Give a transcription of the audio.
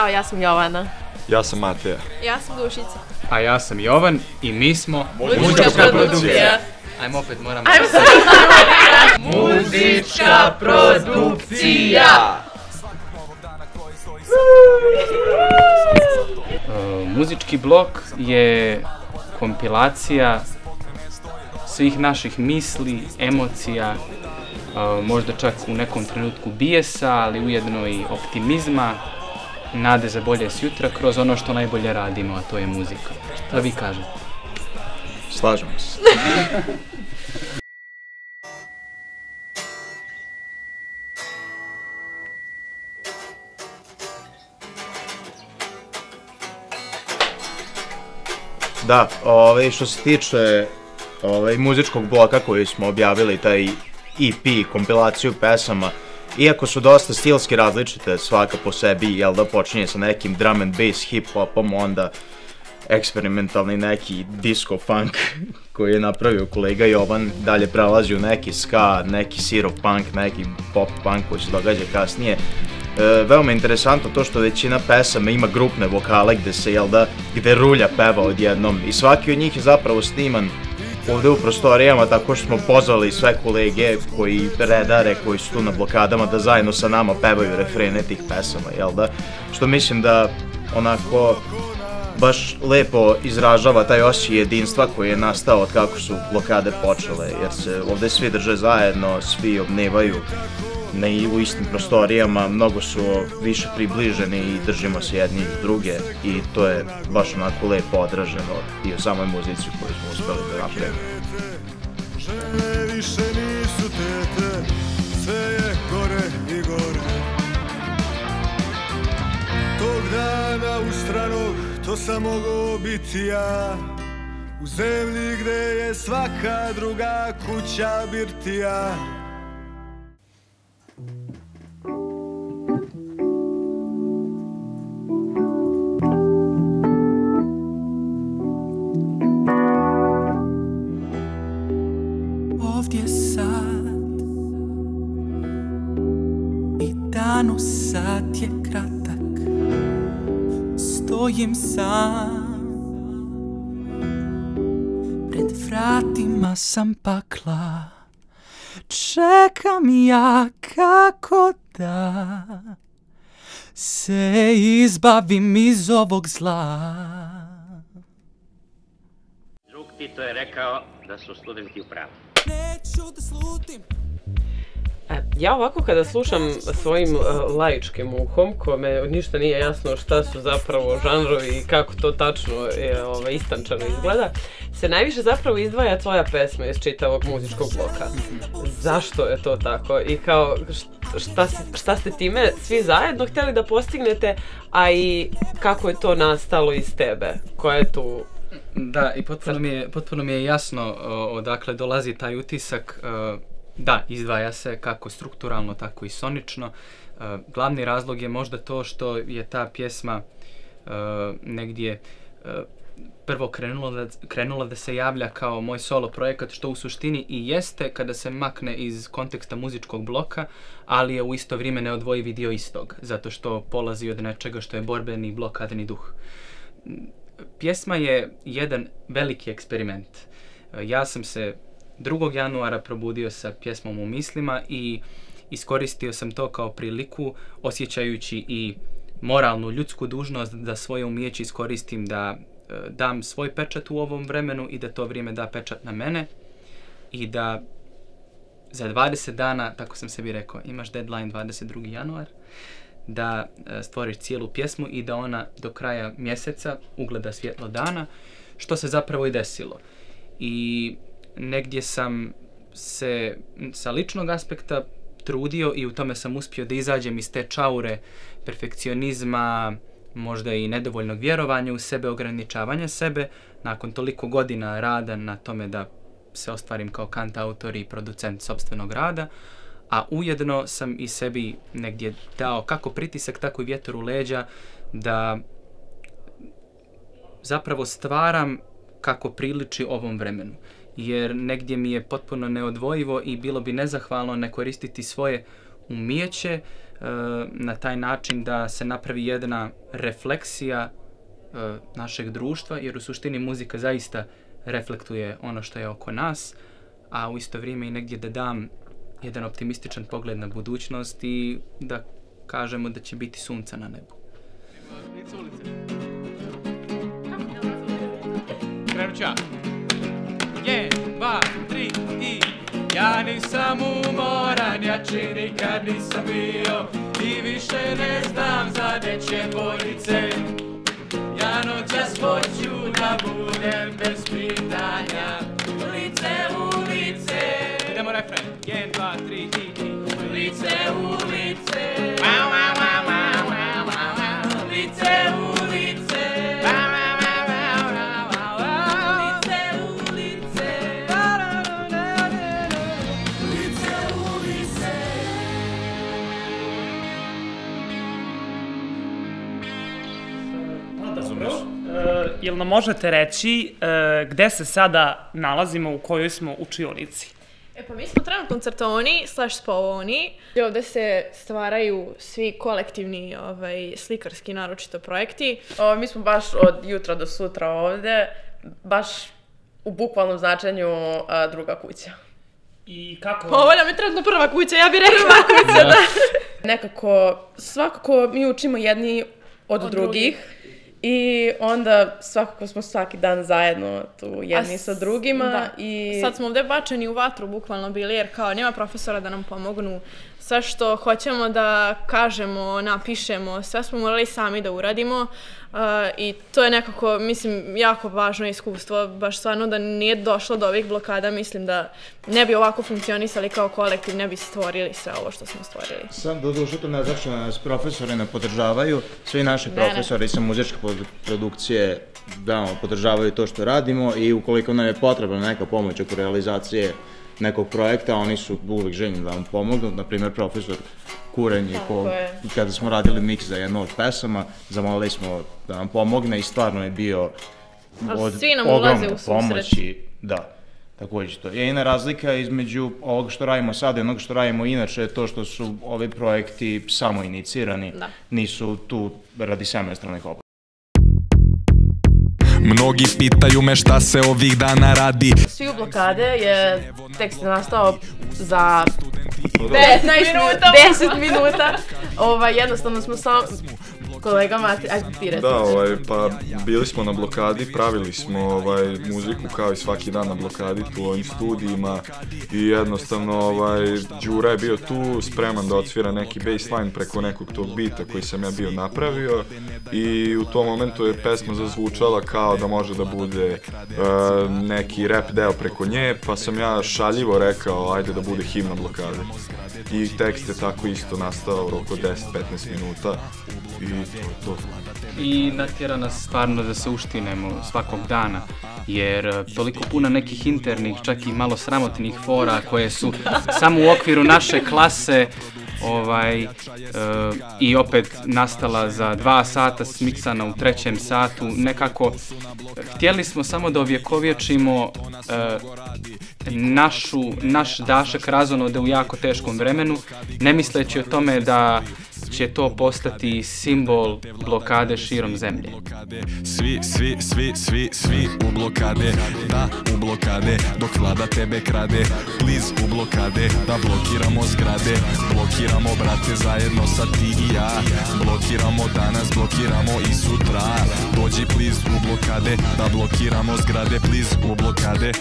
Ćao, ja sam Jovana. Ja sam Mateja. Ja sam Dušica. A ja sam Jovan i mi smo Muzička produkcija. Ajmo opet, moramo... Muzička produkcija! Muzički blok je kompilacija svih naših misli, emocija, možda čak u nekom trenutku bijesa, ali ujedno i optimizma, nade za bolje sutra kroz ono što najbolje radimo, a to je muzika. Šta vi kažete? Slažemo se. Da, što se tiče muzičkog bloka koji smo objavili, taj EP, kompilaciju pesama, iako su dosta stilski različite svaka po sebi, jel da počinje sa nekim drum and bass, hip-hopom, onda eksperimentalni neki disco funk koji je napravio kolega Jovan, dalje prelazi u neki ska, neki sirop punk, neki pop punk koji se događa kasnije. Veoma interesantno to što većina pesama ima grupne vokale gde rulja peva odjednom i svaki od njih je zapravo sniman ovde u prostorijama tako što smo pozvali sve kolege koji redare, koji su tu na blokadama da zajedno sa nama pevaju refrene tih pesama, jel da? Što mislim da onako baš lepo izražava taj osjećaj jedinstva koji je nastao od kako su blokade počele, jer se ovde svi drže zajedno, svi obnevaju u istim prostorijama, mnogo su više približeni i držimo se jedni iz druge i to je baš onako lepo odraženo i u samoj muzici koju smo uspeli da napravimo. Žene više nisu tete, sve je gore i gore. Tog dana ustranog, to sam mogao biti ja, u zemlji gde je svaka druga kuća birtija. Ovdje sad i danu sat je kratak, stojim sam, pred vratima sam pakla, čekam ja kako da se izbavim iz ovog zla. Drug Tito je rekao da su studenti u pravu. Neću da slutim. Ja ovako kada slušam svojim laičkim uhom, kome ništa nije jasno šta su zapravo žanrovi i kako to tačno istančano izgleda, se najviše zapravo izdvaja tvoja pesma iz čitavog muzičkog bloka. Zašto je to tako i kao šta ste time svi zajedno htjeli da postignete, a i kako je to nastalo iz tebe? Koja je tu... Da, i potpuno mi je jasno odakle dolazi taj utisak. Da, izdvaja se kako strukturalno, tako i sonično. Glavni razlog je možda to što je ta pjesma negdje prvo krenula da se javlja kao moj solo projekat, što u suštini i jeste kada se makne iz konteksta muzičkog bloka, ali je u isto vrijeme neodvojivi dio istog, zato što polazi od nečega što je borbeni blokadni duh. Pjesma je jedan veliki eksperiment. Ja sam se 2. januara probudio sa pjesmom u mislima i iskoristio sam to kao priliku, osjećajući i moralnu ljudsku dužnost da svoje umijeće iskoristim da dam svoj pečat u ovom vremenu i da to vrijeme da pečat na mene i da za 20 dana, tako sam sebi rekao, imaš deadline 22. januar, da stvoriš cijelu pjesmu i da ona do kraja mjeseca ugleda svjetlo dana, što se zapravo i desilo. I negdje sam se sa ličnog aspekta trudio i u tome sam uspio da izađem iz te čaure perfekcionizma, možda i nedovoljnog vjerovanja u sebe, ograničavanja sebe, nakon toliko godina rada na tome da se ostvarim kao kantautor i producent sopstvenog rada, a ujedno sam i sebi negdje dao kako pritisak, tako i vjetar u leđa da zapravo stvaram kako priliči ovom vremenu. Jer negdje mi je potpuno neodvojivo i bilo bi nezahvalno ne koristiti svoje umijeće na taj način da se napravi jedna refleksija našeg društva, jer u suštini muzika zaista reflektuje ono što je oko nas, a u isto vrijeme i negdje da dam jedan optimističan pogled na budućnost i da kažemo da će biti sunca na nebu. Krenut ću ja. 1, 2, 3 i... Ja nisam umoran, jači nikad nisam bio i više ne znam za dečje boljice. Ja noćas hoću da budem bez pitanja. Ulice, ulice. Idemo refren. 1, 2, 3 i... Ulice, ulice. Wow, wow, wow, wow, wow, wow. Ulice, ulice. Wow, wow, wow, wow, wow, wow. Ulice, ulice. Da, da, da, da, da. Ulice, ulice. Dobro. Jel nam možete reći gde se sada nalazimo, u kojoj smo učionici? Pa mi smo trenutno koncertovani / spavoni. Ovde se stvaraju svi kolektivni slikarski naročito projekti. Mi smo baš od jutra do sutra ovde, baš u bukvalnom značenju druga kuća. I kako... Pa ovo nam je trenutno prva kuća, ja bih rekla kuća, da. Nekako, svakako mi učimo jedni od drugih. I onda svakako smo svaki dan zajedno tu jedni sa drugima. Da. I Sad smo ovde bačeni u vatru bukvalno bili jer kao nema profesora da nam pomognu. Sve što hoćemo da kažemo, napišemo, sve smo morali sami da uradimo i to je nekako, mislim, jako važno iskustvo, baš stvarno da nije došlo do ovih blokada, mislim da ne bi ovako funkcionisali kao kolektiv, ne bi stvorili sve ovo što smo stvorili. Sam doduše to ne znači da nas profesori ne podržavaju, svi naši profesori sa muzičke produkcije podržavaju to što radimo i ukoliko nam je potrebna neka pomoć oko realizacije nekog projekta, oni su uvijek željni da nam pomognu. Naprimjer, profesor Kurenj, kada smo radili miks za jednu od pesama, zamolili smo da nam pomogne i stvarno je bio od ogromne pomoći. Da, također to. Jedina razlika između ovog što radimo sada i onog što radimo inače je to što su ovi projekti samo inicirani, nisu tu radi semestralnih obaveza. Mnogi pitaju me šta se ovih dana radi. Svi u blokade je tekst nastao za 10 minuta. Jednostavno smo samo... Kolega Mati, ajde ti reći. Da, pa bili smo na blokadi, pravili smo muziku kao i svaki dan na blokadi tu u ovim studijima i jednostavno Đura je bio tu spreman da odsvira neki bassline preko nekog tog bita koji sam ja bio napravio i u tom momentu je pesma zazvučala kao da može da bude neki rap deo preko nje, pa sam ja šaljivo rekao ajde da bude himna blokade. I tekst je tako isto nastao u roku 10-15 minuta i to. I natjera nas stvarno da se uštinemo svakog dana, jer toliko puno nekih internih, čak i malo sramotnih fora koje su samo u okviru naše klase i opet nastala za 2 sata, smiksana u 3. satu. Nekako htjeli smo samo da ovjekovječimo naš dašak razonode u jako teškom vremenu, ne misleći o tome da će to postati simbol blokade širom zemlje. Svi u blokade, da u blokade, dok vlada tebe krade. Please u blokade, da blokiramo zgrade, blokiramo brate zajedno sa ti i ja. Blokiramo danas, blokiramo i sutra. Dođi please u blokade, da blokiramo zgrade, please u blokade.